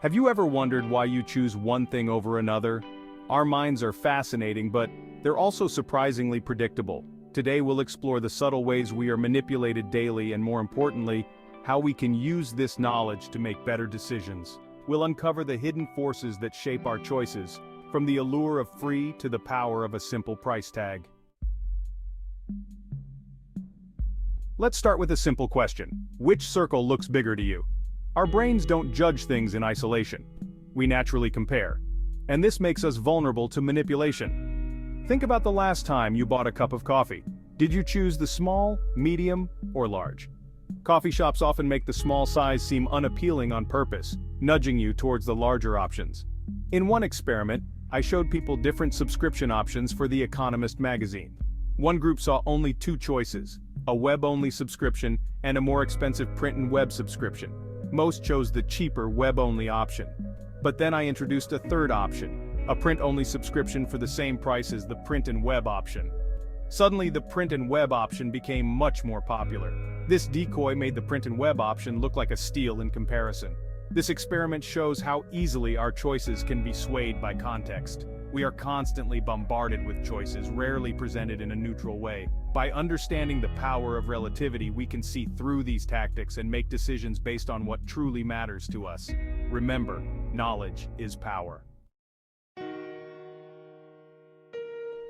Have you ever wondered why you choose one thing over another? Our minds are fascinating, but they're also surprisingly predictable. Today we'll explore the subtle ways we are manipulated daily and, more importantly, how we can use this knowledge to make better decisions. We'll uncover the hidden forces that shape our choices, from the allure of free to the power of a simple price tag. Let's start with a simple question. Which circle looks bigger to you? Our brains don't judge things in isolation. We naturally compare. And this makes us vulnerable to manipulation. Think about the last time you bought a cup of coffee. Did you choose the small, medium, or large? Coffee shops often make the small size seem unappealing on purpose, nudging you towards the larger options. In one experiment, I showed people different subscription options for The Economist magazine. One group saw only two choices: a web-only subscription and a more expensive print and web subscription. Most chose the cheaper web-only option. But then I introduced a third option, a print-only subscription for the same price as the print and web option. Suddenly, the print and web option became much more popular. This decoy made the print and web option look like a steal in comparison. This experiment shows how easily our choices can be swayed by context. We are constantly bombarded with choices, rarely presented in a neutral way. By understanding the power of relativity, we can see through these tactics and make decisions based on what truly matters to us. Remember, knowledge is power.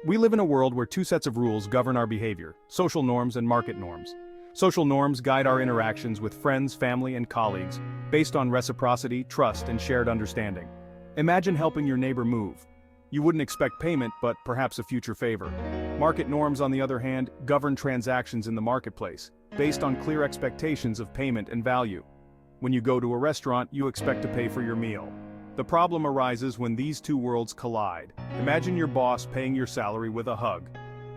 We live in a world where two sets of rules govern our behavior: social norms and market norms. Social norms guide our interactions with friends, family, and colleagues, based on reciprocity, trust, and shared understanding. Imagine helping your neighbor move. You wouldn't expect payment, but perhaps a future favor. Market norms, on the other hand, govern transactions in the marketplace, based on clear expectations of payment and value. When you go to a restaurant, you expect to pay for your meal. The problem arises when these two worlds collide. Imagine your boss paying your salary with a hug.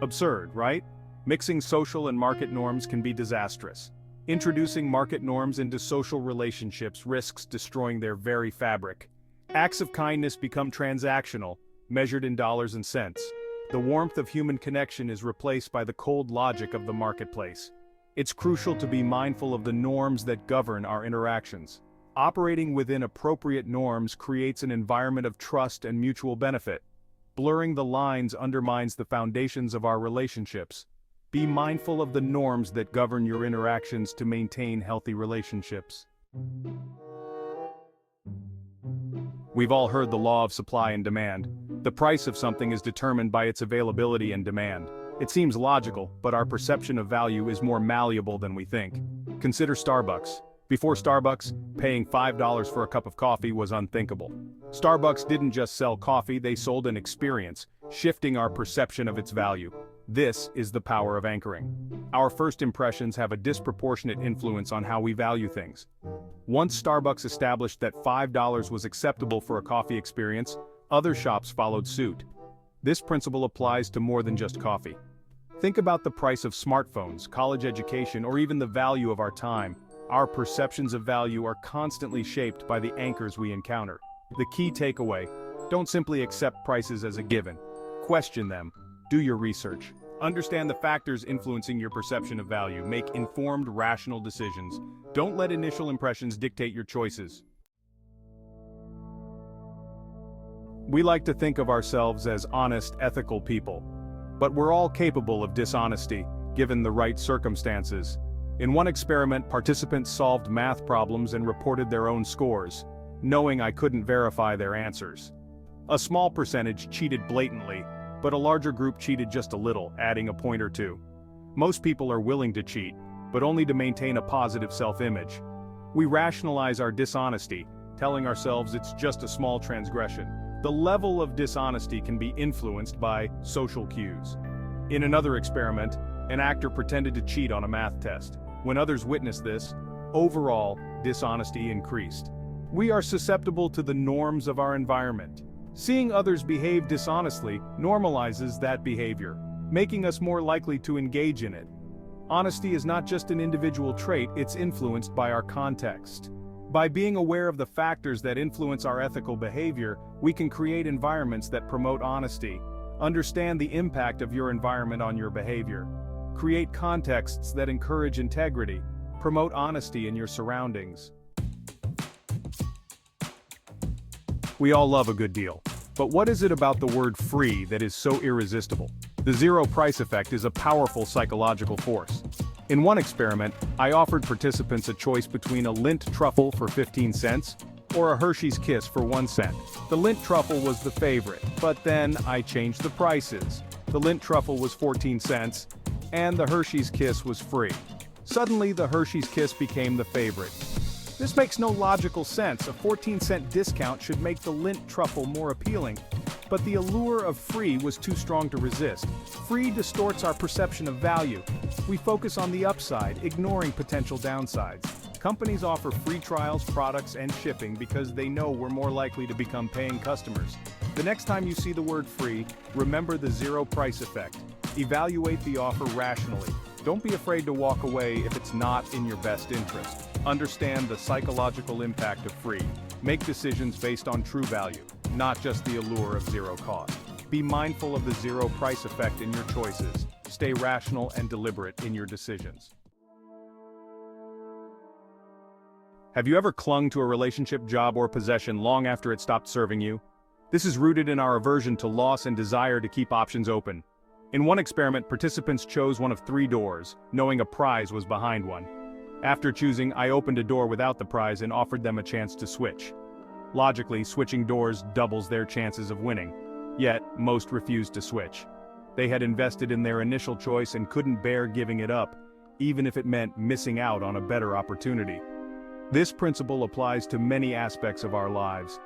Absurd, right? Mixing social and market norms can be disastrous. Introducing market norms into social relationships risks destroying their very fabric. Acts of kindness become transactional, measured in dollars and cents. The warmth of human connection is replaced by the cold logic of the marketplace. It's crucial to be mindful of the norms that govern our interactions. Operating within appropriate norms creates an environment of trust and mutual benefit. Blurring the lines undermines the foundations of our relationships. Be mindful of the norms that govern your interactions to maintain healthy relationships. We've all heard the law of supply and demand. The price of something is determined by its availability and demand. It seems logical, but our perception of value is more malleable than we think. Consider Starbucks. Before Starbucks, paying $5 for a cup of coffee was unthinkable. Starbucks didn't just sell coffee, they sold an experience, shifting our perception of its value. This is the power of anchoring. Our first impressions have a disproportionate influence on how we value things. Once Starbucks established that $5 was acceptable for a coffee experience, other shops followed suit. This principle applies to more than just coffee. Think about the price of smartphones, college education, or even the value of our time. Our perceptions of value are constantly shaped by the anchors we encounter. The key takeaway: don't simply accept prices as a given. Question them. Do your research. Understand the factors influencing your perception of value. Make informed, rational decisions. Don't let initial impressions dictate your choices. We like to think of ourselves as honest, ethical people. But we're all capable of dishonesty, given the right circumstances. In one experiment, participants solved math problems and reported their own scores, knowing I couldn't verify their answers. A small percentage cheated blatantly, but a larger group cheated just a little, adding a point or two. Most people are willing to cheat, but only to maintain a positive self-image. We rationalize our dishonesty, telling ourselves it's just a small transgression. The level of dishonesty can be influenced by social cues. In another experiment, an actor pretended to cheat on a math test. When others witnessed this, overall, dishonesty increased. We are susceptible to the norms of our environment. Seeing others behave dishonestly normalizes that behavior, making us more likely to engage in it. Honesty is not just an individual trait, it's influenced by our context. By being aware of the factors that influence our ethical behavior, we can create environments that promote honesty. Understand the impact of your environment on your behavior. Create contexts that encourage integrity. Promote honesty in your surroundings. We all love a good deal. But what is it about the word free that is so irresistible? The zero price effect is a powerful psychological force. In one experiment, I offered participants a choice between a Lindt truffle for 15 cents or a Hershey's Kiss for 1 cent. The Lindt truffle was the favorite, but then I changed the prices. The Lindt truffle was 14 cents, and the Hershey's Kiss was free. Suddenly, the Hershey's Kiss became the favorite. This makes no logical sense. A 14-cent discount should make the Lindt truffle more appealing. But the allure of free was too strong to resist. Free distorts our perception of value. We focus on the upside, ignoring potential downsides. Companies offer free trials, products, and shipping because they know we're more likely to become paying customers. The next time you see the word free, remember the zero price effect. Evaluate the offer rationally. Don't be afraid to walk away if it's not in your best interest. Understand the psychological impact of free. Make decisions based on true value, not just the allure of zero cost. Be mindful of the zero price effect in your choices. Stay rational and deliberate in your decisions. Have you ever clung to a relationship, job, or possession long after it stopped serving you? This is rooted in our aversion to loss and desire to keep options open. In one experiment, participants chose one of 3 doors, knowing a prize was behind one. After choosing, I opened a door without the prize and offered them a chance to switch. Logically, switching doors doubles their chances of winning. Yet, most refused to switch. They had invested in their initial choice and couldn't bear giving it up, even if it meant missing out on a better opportunity. This principle applies to many aspects of our lives.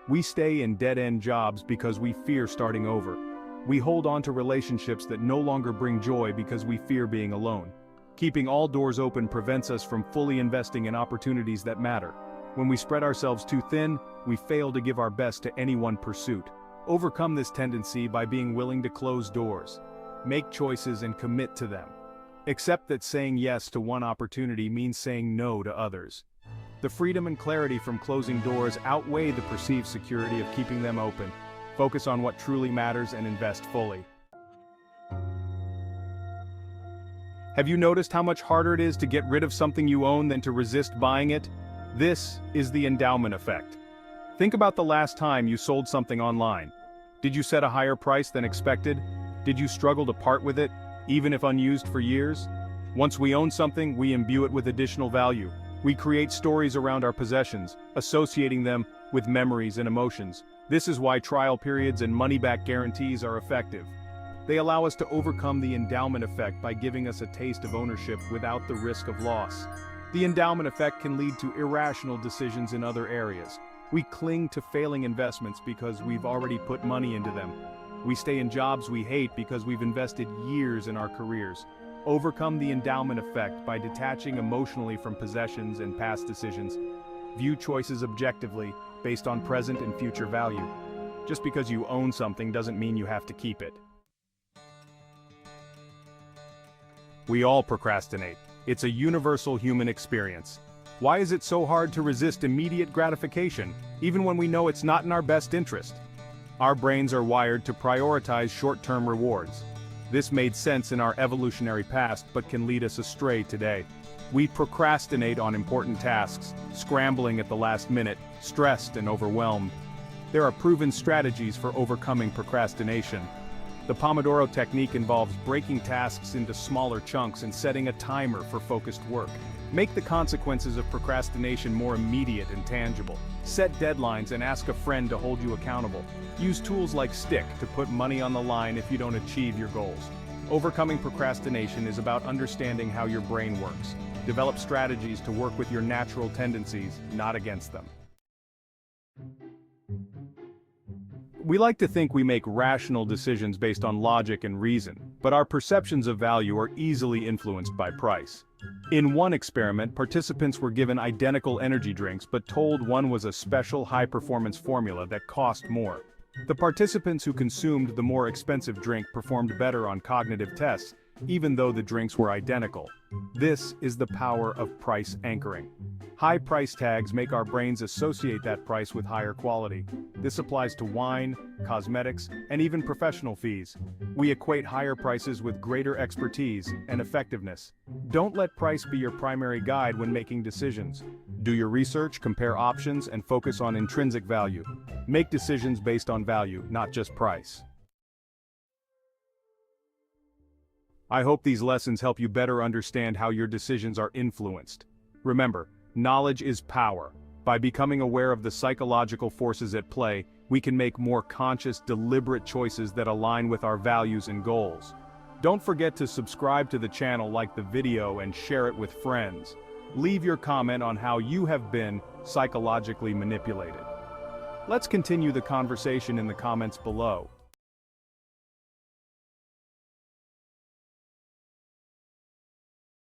We stay in dead-end jobs because we fear starting over. We hold on to relationships that no longer bring joy because we fear being alone. Keeping all doors open prevents us from fully investing in opportunities that matter. When we spread ourselves too thin, we fail to give our best to any one pursuit. Overcome this tendency by being willing to close doors. Make choices and commit to them. Accept that saying yes to one opportunity means saying no to others. The freedom and clarity from closing doors outweigh the perceived security of keeping them open. Focus on what truly matters and invest fully. Have you noticed how much harder it is to get rid of something you own than to resist buying it? This is the endowment effect. Think about the last time you sold something online. Did you set a higher price than expected? Did you struggle to part with it, even if unused for years? Once we own something, we imbue it with additional value. We create stories around our possessions, associating them with memories and emotions. This is why trial periods and money-back guarantees are effective. They allow us to overcome the endowment effect by giving us a taste of ownership without the risk of loss. The endowment effect can lead to irrational decisions in other areas. We cling to failing investments because we've already put money into them. We stay in jobs we hate because we've invested years in our careers. Overcome the endowment effect by detaching emotionally from possessions and past decisions. View choices objectively, based on present and future value. Just because you own something doesn't mean you have to keep it. We all procrastinate. It's a universal human experience. Why is it so hard to resist immediate gratification, even when we know it's not in our best interest? Our brains are wired to prioritize short-term rewards. This made sense in our evolutionary past but can lead us astray today. We procrastinate on important tasks, scrambling at the last minute, stressed and overwhelmed. There are proven strategies for overcoming procrastination. The Pomodoro technique involves breaking tasks into smaller chunks and setting a timer for focused work. Make the consequences of procrastination more immediate and tangible. Set deadlines and ask a friend to hold you accountable. Use tools like Stick to put money on the line if you don't achieve your goals. Overcoming procrastination is about understanding how your brain works. Develop strategies to work with your natural tendencies, not against them. We like to think we make rational decisions based on logic and reason, but our perceptions of value are easily influenced by price. In one experiment, participants were given identical energy drinks but told one was a special high-performance formula that cost more. The participants who consumed the more expensive drink performed better on cognitive tests, even though the drinks were identical. This is the power of price anchoring. High price tags make our brains associate that price with higher quality. This applies to wine, cosmetics, and even professional fees. We equate higher prices with greater expertise and effectiveness. Don't let price be your primary guide when making decisions. Do your research, compare options, and focus on intrinsic value. Make decisions based on value, not just price. I hope these lessons help you better understand how your decisions are influenced. Remember, knowledge is power. By becoming aware of the psychological forces at play, we can make more conscious, deliberate choices that align with our values and goals. Don't forget to subscribe to the channel, like the video, and share it with friends. Leave your comment on how you have been psychologically manipulated. Let's continue the conversation in the comments below.